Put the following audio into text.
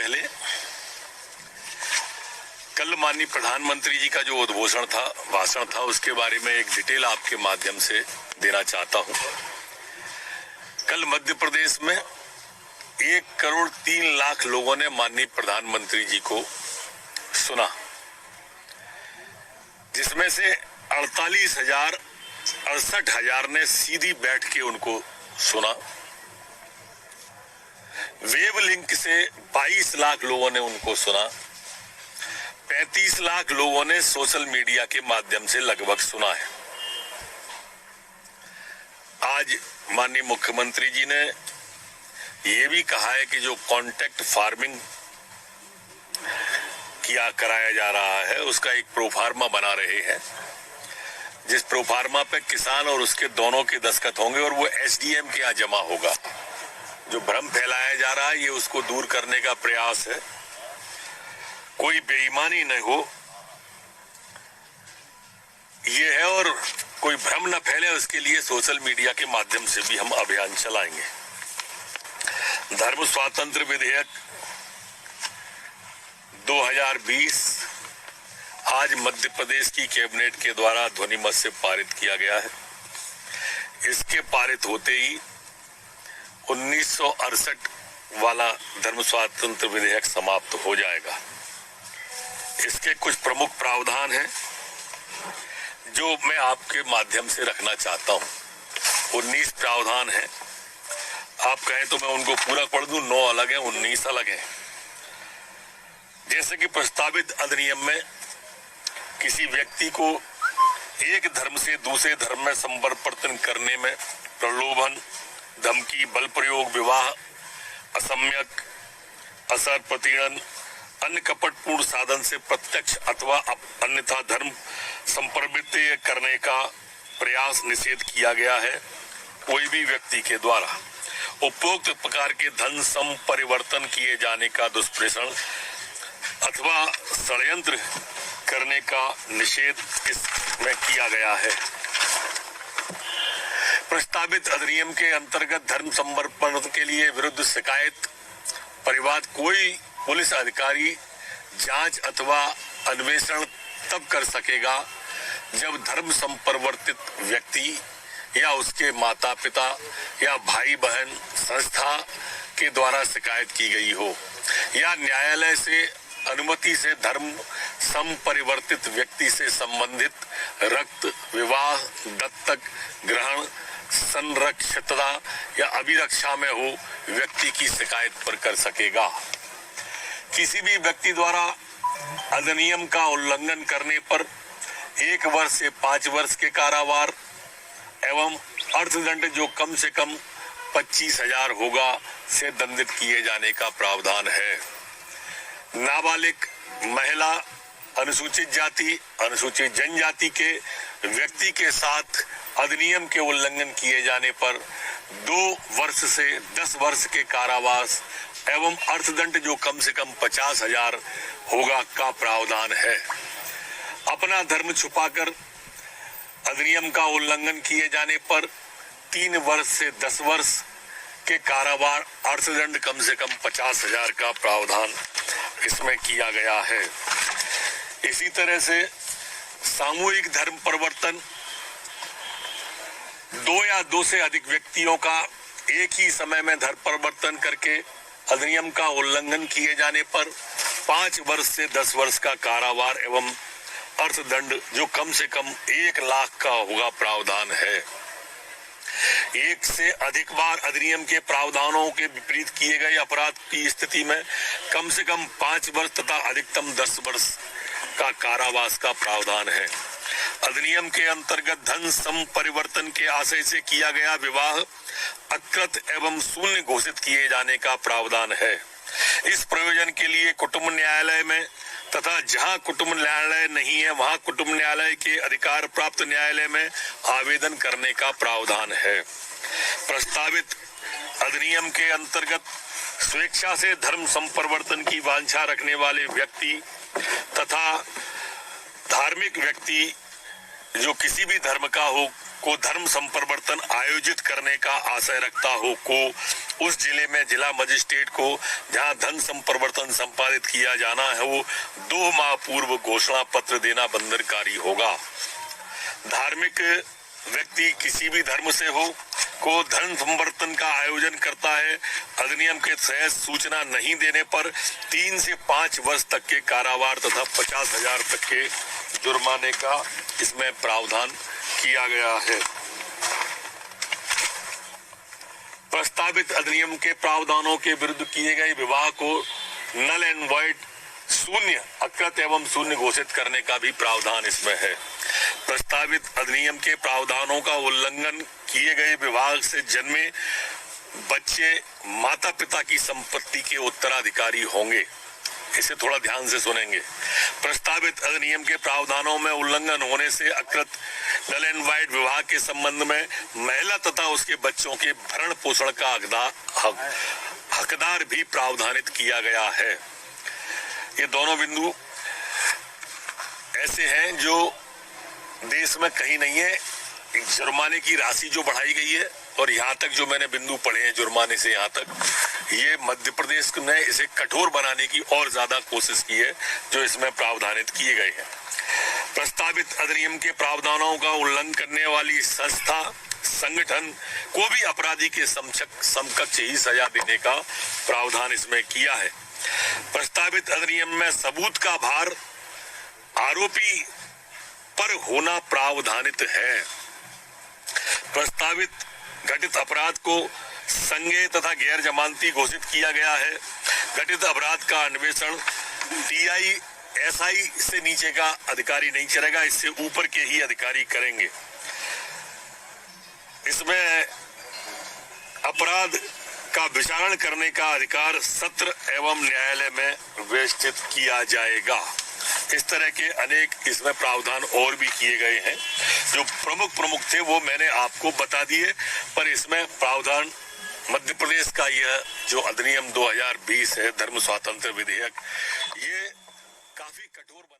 पहले कल माननीय प्रधानमंत्री जी का जो उद्घोषण था, भाषण था, उसके बारे में एक डिटेल आपके माध्यम से देना चाहता हूं। कल मध्य प्रदेश में 1,03,00,000 लोगों ने माननीय प्रधानमंत्री जी को सुना, जिसमें से 68,000 ने सीधी बैठ के उनको सुना। वेब लिंक से 22 लाख लोगों ने उनको सुना। 35 लाख लोगों ने सोशल मीडिया के माध्यम से लगभग सुना है। आज माननीय मुख्यमंत्री जी ने ये भी कहा है कि जो कॉन्ट्रैक्ट फार्मिंग कराया जा रहा है, उसका एक प्रोफार्मा बना रहे हैं, जिस प्रोफार्मा पे किसान और उसके दोनों के दस्तखत होंगे और वो एसडीएम के यहाँ जमा होगा। जो भ्रम फैलाया जा रहा है, ये उसको दूर करने का प्रयास है। कोई बेईमानी न हो, ये है, और कोई भ्रम न फैले, उसके लिए सोशल मीडिया के माध्यम से भी हम अभियान चलाएंगे। धर्म स्वातंत्र विधेयक 2020 आज मध्य प्रदेश की कैबिनेट के द्वारा ध्वनिमत से पारित किया गया है। इसके पारित होते ही 1968 वाला धर्म स्वातंत्र विधेयक समाप्त हो जाएगा। इसके कुछ प्रमुख प्रावधान हैं जो मैं आपके माध्यम से रखना चाहता हूं। 19 प्रावधान हैं। आप कहें तो मैं उनको पूरा पढ़ दूं। 9 अलग हैं, 19 अलग हैं। जैसे कि प्रस्तावित अधिनियम में किसी व्यक्ति को एक धर्म से दूसरे धर्म में संपर्पण करने में प्रलोभन, धमकी, बल प्रयोग, विवाह, असम्यक, असर, प्रतिणन, अन्य कपटपूर्ण साधन से प्रत्यक्ष अथवा अन्यथा धर्म संप्रवृत्ति करने का प्रयास निषेध किया गया है। कोई भी व्यक्ति के द्वारा उपरोक्त प्रकार के धन संपरिवर्तन किए जाने का दुष्प्रेषण अथवा षड्यंत्र करने का निषेध इसमें किया गया है। प्रस्तावित अधिनियम के अंतर्गत धर्म समर्पण के लिए विरुद्ध शिकायत परिवाद कोई पुलिस अधिकारी जांच अथवा अन्वेषण तब कर सकेगा जब धर्म संपरिवर्तित व्यक्ति या उसके माता पिता या भाई बहन संस्था के द्वारा शिकायत की गई हो, या न्यायालय से अनुमति से धर्म संपरिवर्तित व्यक्ति से संबंधित रक्त, विवाह, दत्तक ग्रहण, संरक्षितता या अभिरक्षा में हो व्यक्ति की शिकायत पर कर सकेगा। किसी भी व्यक्ति द्वारा अधिनियम का उल्लंघन करने पर 1 वर्ष से 5 वर्ष के कारावार एवं अर्थदंड जो कम से कम 25,000 होगा से दंडित किए जाने का प्रावधान है। नाबालिग महिला, अनुसूचित जाति, अनुसूचित जनजाति के व्यक्ति के साथ अधिनियम के उल्लंघन किए जाने पर 2 वर्ष से 10 वर्ष के कारावास एवं अर्थदंड जो कम से कम 50,000 होगा का प्रावधान है। अपना धर्म छुपाकर अधिनियम का उल्लंघन किए जाने पर 3 वर्ष से 10 वर्ष के कारावार, अर्थदंड कम से कम 50,000 का प्रावधान इसमें किया गया है। इसी तरह से सामूहिक धर्म परिवर्तन, 2 या 2 से अधिक व्यक्तियों का एक ही समय में धर्म परिवर्तन करके अधिनियम का उल्लंघन किए जाने पर 5 वर्ष से 10 वर्ष का कारावार एवं अर्थदंड जो कम से कम 1 लाख का होगा प्रावधान है। 1 से अधिक बार अधिनियम के प्रावधानों के विपरीत किए गए अपराध की स्थिति में कम से कम 5 वर्ष तथा अधिकतम 10 वर्ष का कारावास का प्रावधान है। अधिनियम के अंतर्गत धन संपरिवर्तन के आशय से किया गया विवाह अकृत एवं शून्य घोषित किए जाने का प्रावधान है। इस प्रयोजन के लिए कुटुंब न्यायालय में तथा जहां कुटुंब न्यायालय नहीं है वहां कुटुंब न्यायालय के अधिकार प्राप्त न्यायालय में आवेदन करने का प्रावधान है। प्रस्तावित अधिनियम के अंतर्गत स्वेच्छा से धर्म संपरिवर्तन की वांछा रखने वाले व्यक्ति तथा धार्मिक व्यक्ति जो किसी भी धर्म का हो को धर्म संपरिवर्तन आयोजित करने का आशय रखता हो को उस जिले में जिला मजिस्ट्रेट को जहां धन संप्रवर्तन संपादित किया जाना है वो 2 माह पूर्व घोषणा पत्र देना बंधनकारी होगा। धार्मिक व्यक्ति किसी भी धर्म से हो को धन संवर्तन का आयोजन करता है, अधिनियम के तहत सूचना नहीं देने पर 3 से 5 वर्ष तक के कारावास तथा 50,000 तक के जुर्माने का इसमें प्रावधान किया गया है। प्रस्तावित अधिनियम के प्रावधानों के विरुद्ध किए गए विवाह को नल एंड वॉइड शून्य, अकृत एवं शून्य घोषित करने का भी प्रावधान इसमें है। प्रस्तावित अधिनियम के प्रावधानों का उल्लंघन किए गए विवाह से जन्मे बच्चे माता पिता की संपत्ति के उत्तराधिकारी होंगे। इसे थोड़ा ध्यान से सुनेंगे। प्रस्तावित अधिनियम के प्रावधानों में उल्लंघन होने से अकृत नल एंड वाइड विवाह के संबंध में महिला तथा उसके बच्चों के भरण पोषण का हकदार भी प्रावधानित किया गया है। ये दोनों बिंदु ऐसे हैं जो देश में कहीं नहीं है। जुर्माने की राशि जो बढ़ाई गई है और यहाँ तक जो मैंने बिंदु पढ़े हैं जुर्माने से यहाँ तक, ये मध्य प्रदेश ने इसे कठोर बनाने की और ज्यादा कोशिश की है जो इसमें प्रावधानित किए गए हैं। प्रस्तावित अधिनियम के प्रावधानों का उल्लंघन करने वाली संस्था संगठन को भी अपराधी के समकक्ष ही सजा देने का प्रावधान इसमें किया है। प्रस्तावित अधिनियम में सबूत का भार आरोपी पर होना प्रावधानित है। प्रस्तावित घटित अपराध को संज्ञेय तथा गैर जमानती घोषित किया गया है। घटित अपराध का अन्वेषण टीआई एसआई से नीचे का अधिकारी नहीं करेगा, इससे ऊपर के ही अधिकारी करेंगे। इसमें अपराध का विचारण करने का अधिकार सत्र एवं न्यायालय में व्यवस्थित किया जाएगा। इस तरह के अनेक इसमें प्रावधान और भी किए गए हैं। जो प्रमुख थे वो मैंने आपको बता दिए, पर इसमें प्रावधान मध्य प्रदेश का यह जो अधिनियम 2020 है धर्म स्वातंत्र विधेयक, ये काफी कठोर बना।